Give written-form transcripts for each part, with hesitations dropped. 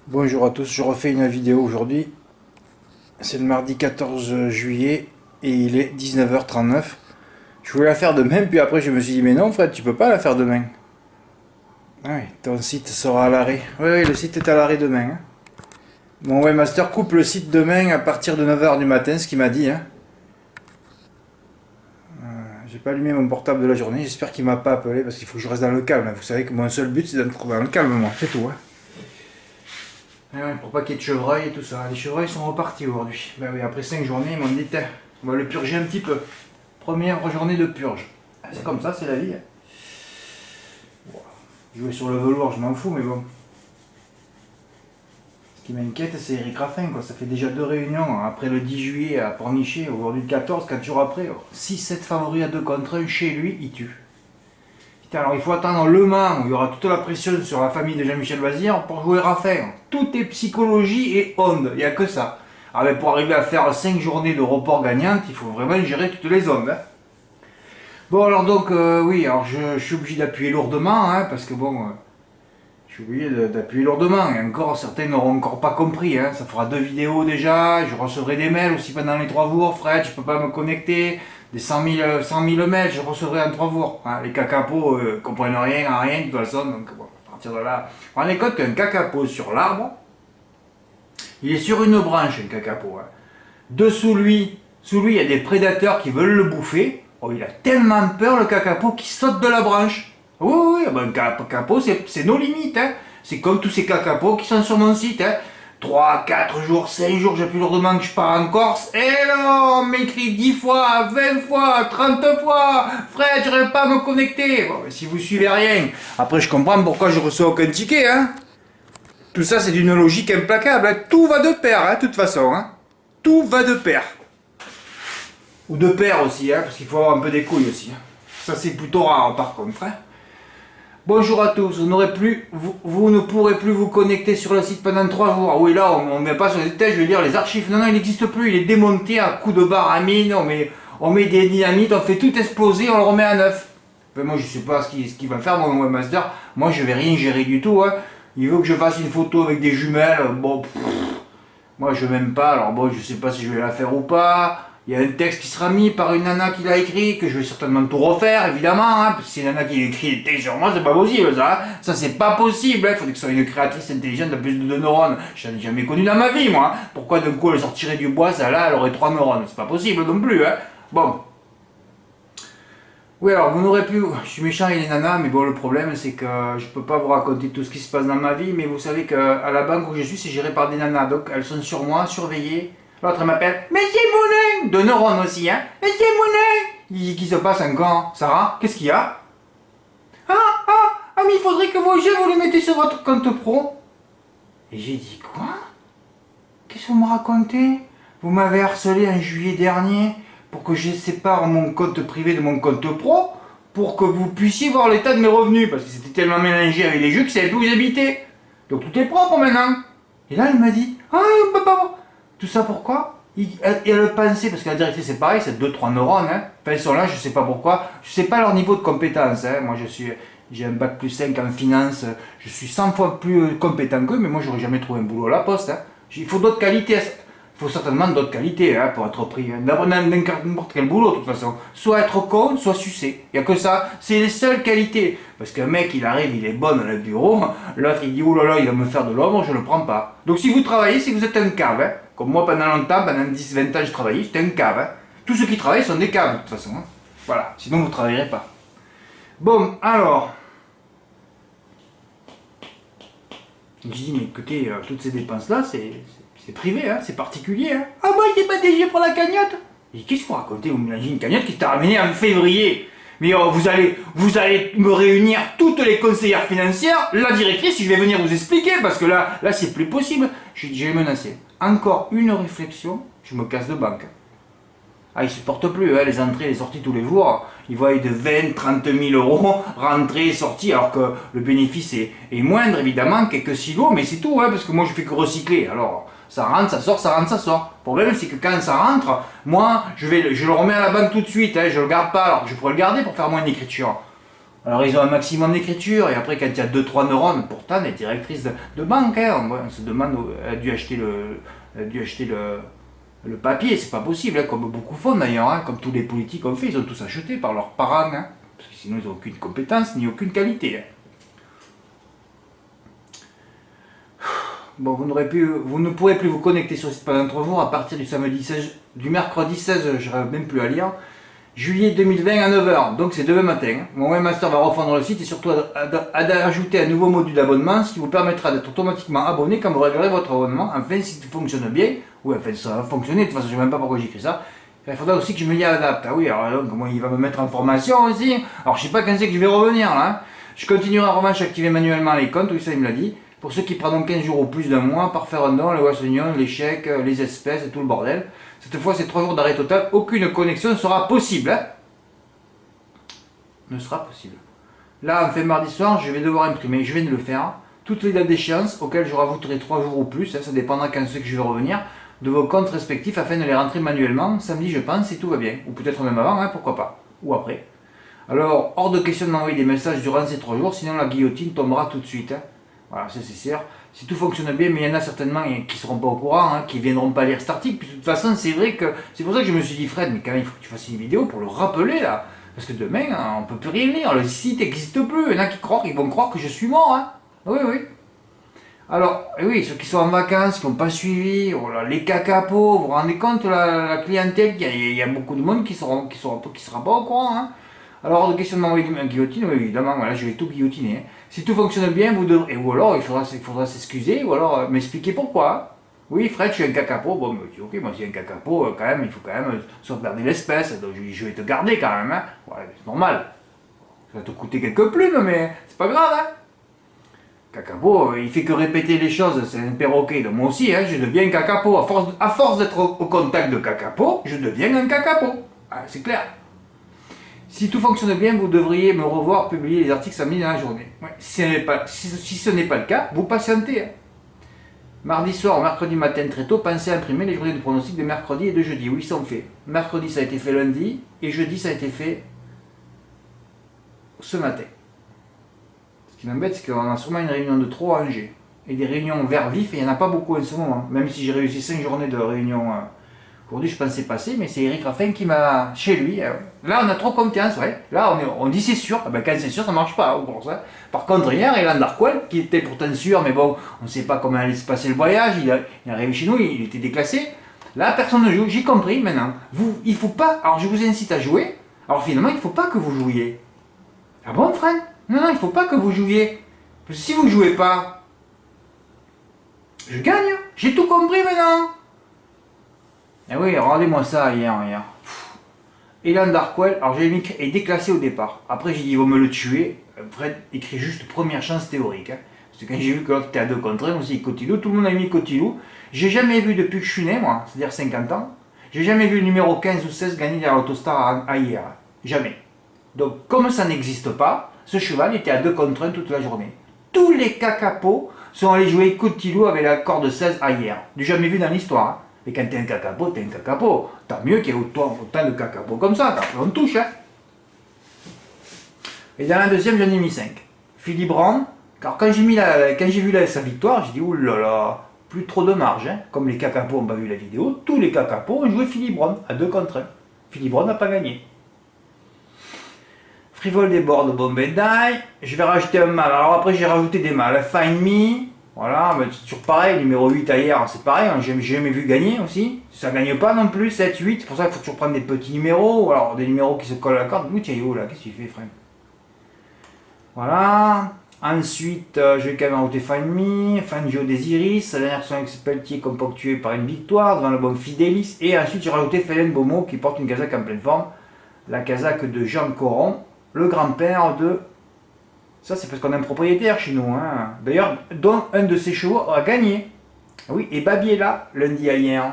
Bonjour à tous, je refais une vidéo aujourd'hui. C'est le mardi 14 juillet et il est 19h39. Je voulais la faire demain, puis après je me suis dit, mais non Fred, tu peux pas la faire demain. Ah oui, ton site sera à l'arrêt. Oui, le site est à l'arrêt demain, hein. Mon webmaster coupe le site demain à partir de 9h du matin, ce qu'il m'a dit, hein. J'ai pas allumé mon portable de la journée, j'espère qu'il m'a pas appelé parce qu'il faut que je reste dans le calme. Vous savez que mon seul but c'est de me trouver dans le calme, moi, c'est tout, hein. Ah ouais, pour pas qu'il y ait de chevreuils et tout ça. Les chevreuils sont repartis aujourd'hui. Ben oui, après 5 journées, ils m'ont dit, tiens, on va le purger un petit peu. Première journée de purge. Ah, c'est comme ça, c'est la vie. Jouer sur le velours, je m'en fous, mais bon. Ce qui m'inquiète, c'est Eric Raffin, quoi. Ça fait déjà 2 réunions, après le 10 juillet à Pornichet, aujourd'hui le 14, 4 jours après. 6-7 favoris à 2 contre 1, chez lui, il tue. Putain, alors il faut attendre Le Mans, où il y aura toute la pression sur la famille de Jean-Michel Bazir pour jouer Raffin. Tout est psychologie et onde, il n'y a que ça. Ah ben pour arriver à faire 5 journées de report gagnantes, il faut vraiment gérer toutes les ondes, hein. Bon alors donc, oui, alors je suis obligé d'appuyer lourdement, hein, parce que bon, je suis obligé d'appuyer lourdement, et encore, certains n'auront encore pas compris, hein. Ça fera 2 vidéos déjà, je recevrai des mails aussi pendant les 3 jours, Fred, je peux pas me connecter, des 100 000 mails, je recevrai en 3 jours, hein. Les cacapos comprennent rien à rien de toute façon, donc bon, à partir de là, vous vous rendez compte qu'un cacapo sur l'arbre, il est sur une branche, un cacapo, hein. Sous lui, il y a des prédateurs qui veulent le bouffer. Oh, il a tellement peur, le cacapo, qu'il saute de la branche. Oui, oui, oui, ben, un cacapo, c'est nos limites, hein. C'est comme tous ces cacapos qui sont sur mon site, hein. 3, 4 jours, 5 jours, j'ai plus lourdement que je pars en Corse. Et là, on m'écrit 10 fois, 20 fois, 30 fois. Fred, j'arrive pas à me connecter. Bon, si vous suivez rien, après je comprends pourquoi je reçois aucun ticket, hein. Tout ça, c'est d'une logique implacable, hein. Tout va de pair, hein, de toute façon, hein. Tout va de pair. Ou de pair aussi, hein, parce qu'il faut avoir un peu des couilles aussi, hein. Ça, c'est plutôt rare, par contre, hein. Bonjour à tous, vous ne pourrez plus vous connecter sur le site pendant 3 jours. Ah oui, là, on ne met pas sur les détails, je veux dire, les archives. Non, non, il n'existe plus, il est démonté à coups de barre à mine, on met des dynamites, on fait tout exploser, on le remet à neuf. Enfin, moi, je sais pas ce qu'il va faire, mon webmaster. Moi, je vais rien gérer du tout, hein. Il veut que je fasse une photo avec des jumelles, bon, moi, je m'aime pas, alors bon, je sais pas si je vais la faire ou pas. Il y a un texte qui sera mis par une nana qui l'a écrit, que je vais certainement tout refaire, évidemment, hein, parce que c'est une nana qui écrit des textes sur moi, c'est pas possible, ça, hein. Ça, c'est pas possible, hein. Il faudrait que ce soit une créatrice intelligente de plus de 2 neurones. Je n'en ai jamais connu dans ma vie, moi, hein. Pourquoi d'un coup elle sortirait du bois, ça là, elle aurait 3 neurones? C'est pas possible non plus, hein. Bon. Oui, alors vous n'aurez plus. Je suis méchant avec les nanas, mais bon, le problème c'est que je peux pas vous raconter tout ce qui se passe dans ma vie, mais vous savez qu'à la banque où je suis, c'est géré par des nanas, donc elles sont sur moi, surveillées. L'autre elle m'appelle Monsieur Moulin, de neurones aussi, hein. Monsieur Moulin, qui se passe encore? Sarah, qu'est-ce qu'il y a? Ah, ah, ah, mais il faudrait que vos jeux vous les mettez sur votre compte pro. Et j'ai dit quoi? Qu'est-ce que vous me racontez? Vous m'avez harcelé en juillet dernier pour que je sépare mon compte privé de mon compte pro pour que vous puissiez voir l'état de mes revenus parce que c'était tellement mélangé avec les jeux que je savais plus où ils habitaient. Donc tout est propre maintenant. Et là, elle m'a dit ah, on peut pas voir. Tout ça pourquoi? Elle pensait, parce que la directrice c'est pareil, c'est 2-3 neurones, hein. Enfin, ils sont là, je sais pas pourquoi. Je sais pas leur niveau de compétence, hein. Moi, j'ai un bac plus 5 en finance, je suis 100 fois plus compétent qu'eux, mais moi, j'aurais jamais trouvé un boulot à la poste, hein. Il faut d'autres qualités. Il faut certainement d'autres qualités, hein, pour être pris. N'importe quel boulot, de toute façon. Soit être con, soit sucer. Il n'y a que ça. C'est les seules qualités. Parce qu'un mec, il arrive, il est bon dans le bureau. L'autre, il dit, oh là là, il va me faire de l'ombre, je ne le prends pas. Donc si vous travaillez, c'est que vous êtes un cave, hein. Comme moi, pendant longtemps, pendant 10-20 ans, je travaillais, j'étais un cave, hein. Tous ceux qui travaillent sont des caves, de toute façon, hein. Voilà. Sinon, vous ne travaillerez pas. Bon, alors. Je dis, mais écoutez, toutes ces dépenses-là, c'est privé, hein, c'est particulier, hein. Ah moi, j'ai pas DG pour la cagnotte. Et qu'est-ce que vous racontez? Vous mélangez une cagnotte qui t'a ramené en février. Mais vous allez me réunir toutes les conseillères financières, la directrice, je vais venir vous expliquer, parce que là c'est plus possible. J'ai menacé. Encore une réflexion, je me casse de banque. Ah, ils supportent plus, hein, les entrées et les sorties tous les jours. Ils voient de 20-30 000 euros rentrées et sorties, alors que le bénéfice est moindre, évidemment, quelques silos, mais c'est tout, hein, parce que moi je fais que recycler. Alors, ça rentre, ça sort, ça rentre, ça sort. Le problème, c'est que quand ça rentre, moi, je le remets à la banque tout de suite, hein, je le garde pas, alors que je pourrais le garder pour faire moins d'écriture. Alors ils ont un maximum d'écriture, et après quand il y a 2-3 neurones, pourtant elle est directrice de banque, hein, on se demande, elle a dû acheter le papier, c'est pas possible, hein, comme beaucoup font d'ailleurs, hein, comme tous les politiques ont fait, ils ont tous acheté par leurs parents, hein, parce que sinon ils n'ont aucune compétence ni aucune qualité. Hein. Bon, vous ne pourrez plus vous connecter sur le site pendant 3 jours à partir du mercredi 16, je n'arrive même plus à lire, juillet 2020 à 9h, donc c'est demain matin. Hein. Mon webmaster va refondre le site et surtout ajouter un nouveau module d'abonnement, ce qui vous permettra d'être automatiquement abonné quand vous réglerez votre abonnement. Enfin, si tout fonctionne bien, ou enfin ça va fonctionner, de toute façon je ne sais même pas pourquoi j'écris ça. Il faudra aussi que je me y adapte. Ah oui, alors donc moi il va me mettre en formation aussi. Alors je sais pas quand c'est que je vais revenir là. Hein. Je continuerai en revanche à activer manuellement les comptes, oui ça il me l'a dit. Pour ceux qui prendront 15 jours ou plus d'un mois par faire un don, le Western Union, les chèques, les espèces et tout le bordel. Cette fois, c'est 3 jours d'arrêt total. Aucune connexion ne sera possible. Hein, ne sera possible. Là, en fin mardi soir, je vais devoir imprimer. Je viens de le faire. Toutes les dates d'échéance auxquelles je rajouterai 3 jours ou plus. Hein, ça dépendra quand c'est que je vais revenir. De vos comptes respectifs afin de les rentrer manuellement. Samedi, je pense, si tout va bien. Ou peut-être même avant, hein, pourquoi pas. Ou après. Alors, hors de question de m'envoyer des messages durant ces 3 jours. Sinon, la guillotine tombera tout de suite. Hein. Voilà, ça c'est sûr. Si tout fonctionne bien, mais il y en a certainement qui ne seront pas au courant, hein, qui ne viendront pas lire cet article. Puis de toute façon, c'est vrai que c'est pour ça que je me suis dit, Fred, mais quand même, il faut que tu fasses une vidéo pour le rappeler là. Parce que demain, hein, on ne peut plus rien lire. Le site n'existe plus. Il y en a qui vont croire que je suis mort. Hein. Oui, oui. Alors, oui, ceux qui sont en vacances, qui n'ont pas suivi, oh là, les cacapos, vous vous rendez compte, la clientèle, il y a beaucoup de monde qui sera pas au courant. Hein. Alors, hors de question de m'envoyer une guillotine, oui, évidemment, voilà, je vais tout guillotiner. Hein. Si tout fonctionne bien, vous devrez. Ou alors, il faudra s'excuser, ou alors m'expliquer pourquoi. Hein. Oui, Fred, je suis un cacapo. Bon, mais ok, moi, si un cacapo, quand même, il faut quand même sauvegarder l'espèce. Donc, je vais te garder quand même. Hein. Ouais, c'est normal. Ça va te coûter quelques plumes, mais c'est pas grave. Hein. Cacapo, il fait que répéter les choses, c'est un perroquet. Donc, moi aussi, hein, je deviens un cacapo. À force d'être au contact de cacapo, je deviens un cacapo. Ah, c'est clair. Si tout fonctionne bien, vous devriez me revoir publier les articles samedi dans la journée. Ouais. Si ce n'est pas le cas, vous patientez. Hein. Mardi soir ou mercredi matin très tôt, pensez à imprimer les journées de pronostic de mercredi et de jeudi. Oui, ils sont faits. Mercredi, ça a été fait lundi, et jeudi, ça a été fait ce matin. Ce qui m'embête, c'est qu'on a sûrement une réunion de trop à Angers. Et des réunions vers vif, et il n'y en a pas beaucoup en ce moment. Même si j'ai réussi 5 journées de réunion. Aujourd'hui, je pensais passer, mais c'est Eric Raffin qui m'a chez lui. Là, on a trop confiance, ouais. Là, on dit c'est sûr. Ah ben, quand c'est sûr, ça marche pas. Ça. Par contre, hier, Elan Darkwell, qui était pourtant sûr, mais bon, on ne sait pas comment allait se passer le voyage. Il est arrivé chez nous, il était déclassé. Là, personne ne joue. J'ai compris maintenant. Il faut pas. Alors, je vous incite à jouer. Alors, finalement, il ne faut pas que vous jouiez. Ah bon, Fred? Non, il ne faut pas que vous jouiez. Parce que si vous ne jouez pas, je gagne. J'ai tout compris maintenant. Eh oui, regardez-moi ça hier. Elan Darkwell, alors j'ai mis est déclassé au départ. Après j'ai dit, il va me le tuer. Fred écrit juste première chance théorique. Hein. Parce que quand j'ai vu que l'autre était à 2 contre 1, aussi Cotilou, tout le monde a mis Cotilou. J'ai jamais vu depuis que je suis né, moi, c'est-à-dire 50 ans, j'ai jamais vu le numéro 15 ou 16 gagner dans l'Autostar à hier. Jamais. Donc comme ça n'existe pas, ce cheval était à 2 contre 1 toute la journée. Tous les cacapos sont allés jouer Cotilou avec la corde 16 à hier. Du jamais vu dans l'histoire. Hein. Et quand t'es un cacapo, t'es un cacapo. Tant mieux qu'il y ait autant de cacapos comme ça, on touche. Hein. Et dans la deuxième, j'en ai mis 5. Philippe Brand, car quand j'ai vu sa victoire, j'ai dit oulala, plus trop de marge. Hein. Comme les cacapos n'ont pas vu la vidéo, tous les cacapos ont joué Philippe Brand à 2 contre 1. Philippe Brand n'a pas gagné. Frivole des bords de Bombay Die. Je vais rajouter un mâle. Alors après, j'ai rajouté des mâles. Find Me. Voilà, mais c'est toujours pareil, numéro 8 hier, c'est pareil, hein, j'ai jamais vu gagner aussi. Ça gagne pas non plus, 7, 8, c'est pour ça qu'il faut toujours prendre des petits numéros, ou alors des numéros qui se collent à la corde. Oui, tiens, où là, qu'est-ce que tu fais, frère? Voilà. Ensuite, je vais quand même rajouter Find Me, Find Joe Desiris, sa dernière son avec Pelletier comme ponctuée par une victoire devant l'album Fidelis. Et ensuite, j'ai rajouté Félène Beaumont qui porte une casaque en pleine forme, la casaque de Jean Coron, le grand-père de. Ça, c'est parce qu'on a un propriétaire chez nous. Hein. D'ailleurs, dont un de ses chevaux a gagné. Oui, et Babi est là, lundi à hier.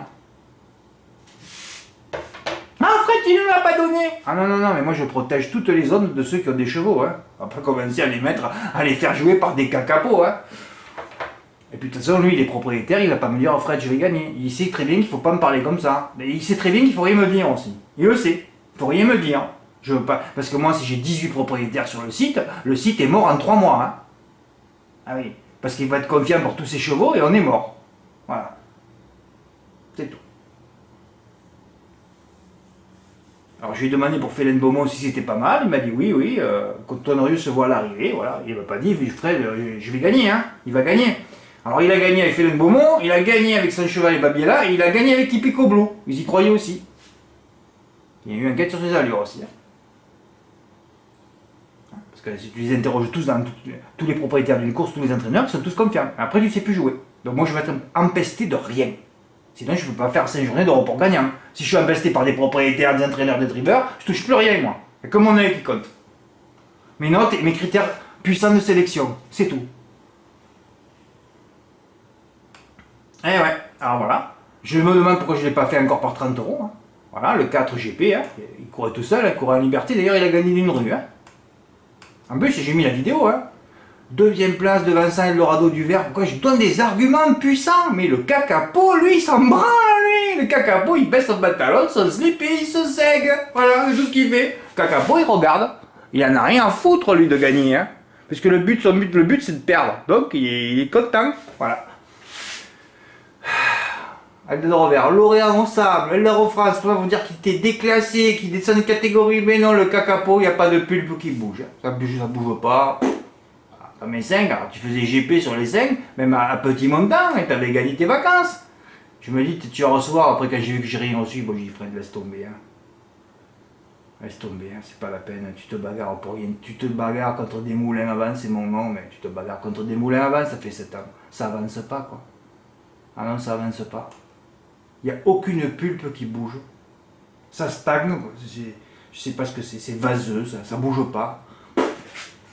Ah, Fred, tu ne l'as pas donné. Ah non, mais moi je protège toutes les zones de ceux qui ont des chevaux. Hein. On va pas commencer à les mettre, à les faire jouer par des cacapos. Hein. Et puis de toute façon, lui, il est propriétaire, il va pas me dire, oh, Fred, je vais gagner. Il sait très bien qu'il faut pas me parler comme ça. Mais il sait très bien qu'il faut rien me dire aussi. Il le sait. Il faut rien me dire. Je veux pas, parce que moi, si j'ai 18 propriétaires sur le site est mort en 3 mois. Hein. Ah oui, parce qu'il va être confiant pour tous ses chevaux et on est mort. Voilà. C'est tout. Alors je lui ai demandé pour Félène Beaumont si c'était pas mal, il m'a dit oui, quand Tonorius se voit à l'arrivée, voilà, il m'a pas dit, Fred, je vais gagner, hein, il va gagner. Alors il a gagné avec Félène Beaumont, il a gagné avec son cheval et Babiela, et il a gagné avec Tipico Blue, ils y croyaient aussi. Il y a eu un quête sur ses allures aussi. Hein. Parce que si tu les interroges tous dans tous les propriétaires d'une course, tous les entraîneurs, ils sont tous confiants. Après tu ne sais plus jouer. Donc moi je vais être empesté de rien. Sinon, je ne peux pas faire 5 journées de report gagnant. Si je suis investi par des propriétaires, des entraîneurs, des drivers, je touche plus rien, moi. Il n'y a que mon œil qui compte. Mes notes et mes critères puissants de sélection. C'est tout. Et ouais, alors voilà. Je me demande pourquoi je ne l'ai pas fait encore par 30 €. Hein. Voilà, le 4 GP, hein. Il courait tout seul, il courait en liberté. D'ailleurs, il a gagné d'une rue. Hein. En plus, j'ai mis la vidéo. Hein. 2e place de Vincent Eldorado du Vert. Pourquoi je donne des arguments puissants? Mais le cacapo, lui, il s'en branle, lui. Le cacapo, il baisse son pantalon, son slip et il se sègue. Voilà, c'est tout ce qu'il fait. Le cacapo, il regarde. Il en a rien à foutre, lui, de gagner. Hein. Parce que le but, c'est de perdre. Donc, il est content. Voilà. Eldorado Vert, Lorient au sable, Eldorado France, on va vous dire qu'il était déclassé, qu'il descend de catégorie. Mais non, le cacapo, il n'y a pas de pulpe qui bouge. Ça bouge pas. Comme les 5, alors tu faisais GP sur les 5, même à petit montant, et tu avais gagné tes vacances. Je me dis, tu vas recevoir, après quand j'ai vu que j'ai rien reçu, bon j'ai dit, Fred, laisse tomber. Hein. Laisse tomber, hein, c'est pas la peine, tu te bagarres pour rien. Tu te bagarres contre des moulins avant, c'est mon nom, mais tu te bagarres contre des moulins avant, ça fait 7 ans. Ça avance pas, quoi. Ah non, ça avance pas. Il n'y a aucune pulpe qui bouge. Ça stagne, quoi. Je sais pas ce que c'est vaseux, ça bouge pas.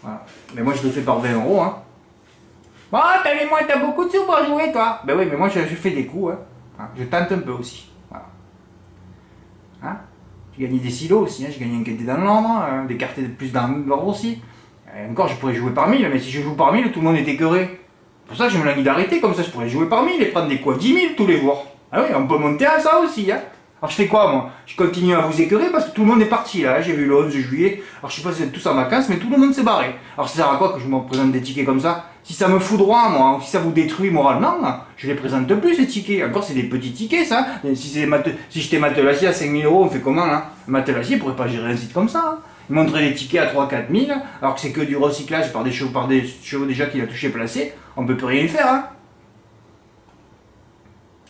Voilà. Mais moi je le fais par 20 €. Hein. Bon, t'as beaucoup de sous pour jouer, toi. Ben oui, mais moi je fais des coups. Hein. Je tente un peu aussi. Voilà. Hein, j'ai gagné des silos aussi. Hein. J'ai gagné un quintet dans l'ordre, hein. Des cartes de plus dans l'ordre aussi. Et encore, je pourrais jouer par 1000, mais si je joue par 1000, tout le monde est écœuré. Pour ça, je me l'ai d'arrêter. Comme ça, je pourrais jouer par 1000 et prendre des coups à 10 000 tous les jours. Ah oui, on peut monter à ça aussi. Hein. Alors je fais quoi moi? Je continue à vous écœurer parce que tout le monde est parti là, j'ai vu le 11 juillet, alors je sais pas si vous êtes tous en vacances, mais tout le monde s'est barré. Alors ça sert à quoi que je me présente des tickets comme ça? Si ça me fout droit moi, ou si ça vous détruit moralement, je les présente plus ces tickets. Encore c'est des petits tickets ça. Si j'étais Matelassier à 5 000 €, on fait comment là? Matelassier pourrait pas gérer un site comme ça. Hein. Il montrait des tickets à 3-4 000, alors que c'est que du recyclage par des chevaux déjà qu'il a touché placé, on peut plus rien faire. Hein.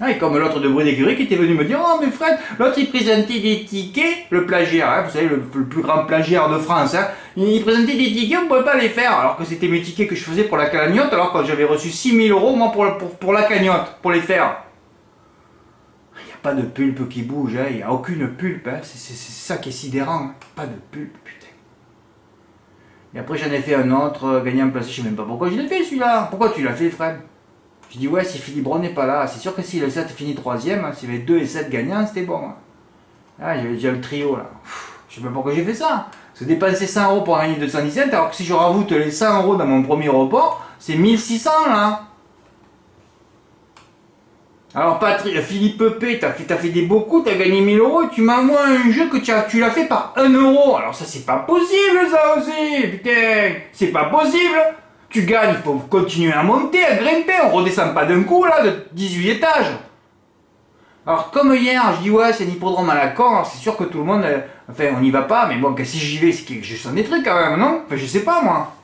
Ah, et comme l'autre de Bruit d'écurie qui était venu me dire, oh mais Fred, l'autre il présentait des tickets, le plagiaire, hein, vous savez, le plus grand plagiaire de France, hein, il présentait des tickets, on ne pouvait pas les faire, alors que c'était mes tickets que je faisais pour la cagnotte, alors que j'avais reçu 6 000 € moi pour la cagnotte, pour les faire. Il n'y a pas de pulpe qui bouge, hein, il n'y a aucune pulpe, hein, c'est ça qui est sidérant, hein, pas de pulpe, putain. Et après j'en ai fait un autre, gagnant placé, je sais même pas pourquoi je l'ai fait celui-là, pourquoi tu l'as fait Fred? Je dis ouais, si Philippe Braun n'est pas là, c'est sûr que si le 7 finit 3ème, hein, s'il y avait 2 et 7 gagnants, c'était bon. Hein. Ah, j'avais déjà le trio là. Je sais pas pourquoi j'ai fait ça. Parce que dépenser 100 € pour gagner 217, alors que si je rajoute les 100 € dans mon premier report, c'est 1600 là. Alors Philippe Pepe, t'as fait des beaux coups, t'as gagné 1000 €, tu m'envoies un jeu que tu l'as fait par 1 €. Alors ça c'est pas possible ça aussi, putain, c'est pas possible. Tu gagnes, il faut continuer à monter, à grimper, on redescend pas d'un coup là, de 18 étages. Alors comme hier, je dis ouais c'est un hippodrome à la con, alors c'est sûr que tout le monde, enfin on n'y va pas, mais bon que si j'y vais c'est que je sens des trucs quand même, non? Enfin je sais pas moi.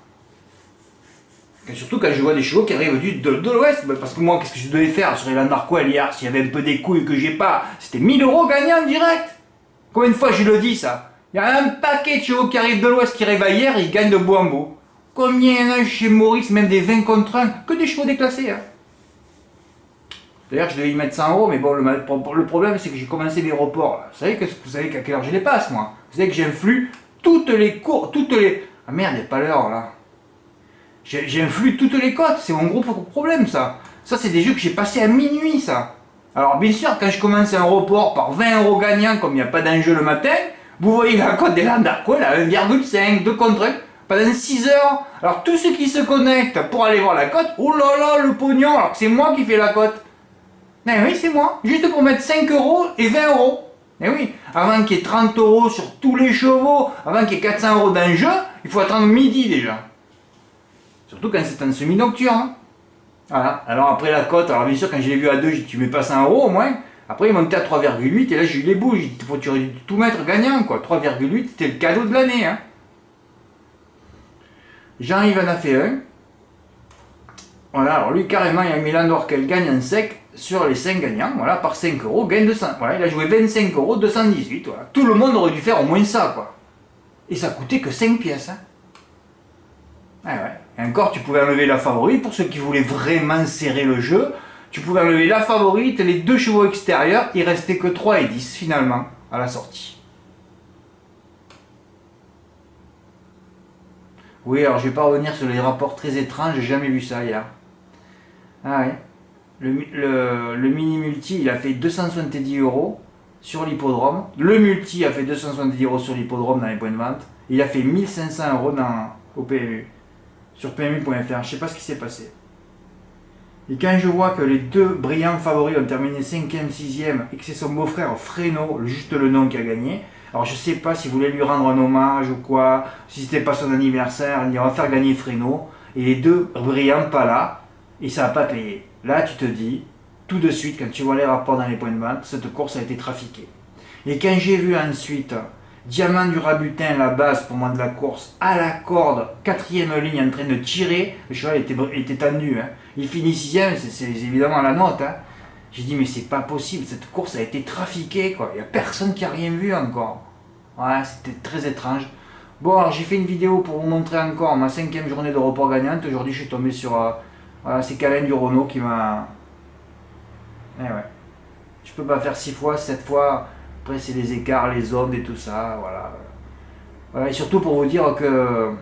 Et surtout quand je vois des chevaux qui arrivent de l'ouest, parce que moi qu'est-ce que je devais faire sur les Landarquois hier, s'il y avait un peu des couilles que j'ai pas, c'était 1000 € gagnants direct. Combien de fois je le dis ça? Il y a un paquet de chevaux qui arrivent de l'ouest qui arrivent hier et ils gagnent de beau en beau. Combien il y en a chez Maurice, même des 20 contre 1, que des chevaux déclassés. Hein. D'ailleurs, je devais y mettre 100 €, mais bon, le problème, c'est que j'ai commencé les reports. Là. Vous savez qu'à quelle heure je les passe, moi. Vous savez que j'influe toutes les cours, Ah merde, il n'y a pas l'heure, là. J'influe toutes les cotes, c'est mon gros problème, ça. Ça, c'est des jeux que j'ai passés à minuit, ça. Alors, bien sûr, quand je commence un report par 20 € gagnants, comme il n'y a pas d'enjeu le matin, vous voyez la cote des Landarquois, là, 1,5, 2 contre 1. Pendant 6 heures, alors tous ceux qui se connectent pour aller voir la cote, oh là là, le pognon, alors que c'est moi qui fais la cote. Eh oui, c'est moi, juste pour mettre 5 € et 20 €. Et oui, avant qu'il y ait 30 € sur tous les chevaux, avant qu'il y ait 400 € dans le jeu, il faut attendre midi déjà. Surtout quand c'est un semi-nocturne. Voilà. Alors après la cote, alors bien sûr quand je l'ai vu à 2, j'ai dit tu mets pas 100 € au moins. Après il montait à 3,8 et là j'ai eu les boules. J'ai dit tu aurais dû tout mettre gagnant quoi. 3,8 c'était le cadeau de l'année. Hein. Jean-Yves en a fait un. Voilà, alors lui carrément il a mis l'Andorre qu'elle gagne en sec sur les 5 gagnants, voilà, par 5 €, gagne 200. Voilà, il a joué 25 €, 218. Voilà. Tout le monde aurait dû faire au moins ça quoi. Et ça coûtait que 5 pièces. Hein. Ah ouais. Et encore, tu pouvais enlever la favorite pour ceux qui voulaient vraiment serrer le jeu. Tu pouvais enlever la favorite, les 2 chevaux extérieurs, il restait que 3 et 10 finalement à la sortie. Oui, alors je vais pas revenir sur les rapports très étranges, j'ai jamais vu ça hier. Ah ouais. Le mini-multi, il a fait 270 € sur l'hippodrome. Le multi a fait 270 € sur l'hippodrome dans les points de vente. Il a fait 1500 € au PMU. Sur PMU.fr, je sais pas ce qui s'est passé. Et quand je vois que les 2 brillants favoris ont terminé 5e, 6e et que c'est son beau-frère Freno, juste le nom qui a gagné, alors je sais pas s'il voulait lui rendre un hommage ou quoi, si c'était pas son anniversaire, il va faire gagner Freno, et les 2 brillants pas là, et ça n'a pas payé. Là tu te dis, tout de suite quand tu vois les rapports dans les points de vente, cette course a été trafiquée. Et quand j'ai vu ensuite Diamant du Rabutin, la base pour moi de la course, à la corde, 4e ligne en train de tirer, le cheval était tendu, hein. Il finit 6e, c'est évidemment la note. Hein. J'ai dit mais c'est pas possible, cette course a été trafiquée, quoi. Il n'y a personne qui a rien vu encore. Ouais, c'était très étrange. Bon, alors j'ai fait une vidéo pour vous montrer encore ma 5e journée de report gagnante. Aujourd'hui je suis tombé sur voilà, c'est Calin du Renault qui m'a... Eh ouais. Je peux pas faire 6 fois, 7 fois. Après c'est les écarts, les ondes et tout ça, voilà. Voilà, et surtout pour vous dire que...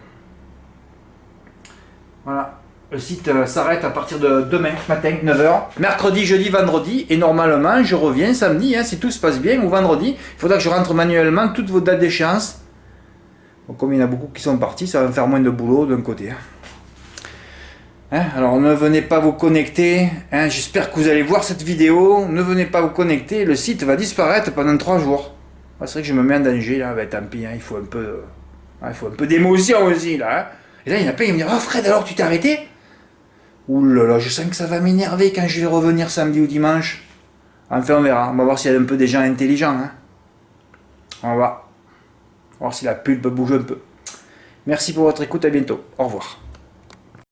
Voilà. Le site s'arrête à partir de demain matin, 9 h. Mercredi, jeudi, vendredi. Et normalement, je reviens samedi, hein, si tout se passe bien, ou vendredi. Il faudra que je rentre manuellement toutes vos dates d'échéance. Bon, comme il y en a beaucoup qui sont partis, ça va me faire moins de boulot d'un côté. Hein, alors ne venez pas vous connecter. Hein, j'espère que vous allez voir cette vidéo. Ne venez pas vous connecter. Le site va disparaître pendant 3 jours. C'est vrai que je me mets en danger là. Ben, tant pis, hein, il faut un peu d'émotion aussi là. Hein. Et là, il y en a plein qui me disent « Oh Fred, alors tu t'es arrêté ?» Ouh là là, je sens que ça va m'énerver quand je vais revenir samedi ou dimanche. Enfin, on verra. On va voir s'il y a un peu des gens intelligents. Hein. On va voir si la pulpe bouge un peu. Merci pour votre écoute, à bientôt. Au revoir.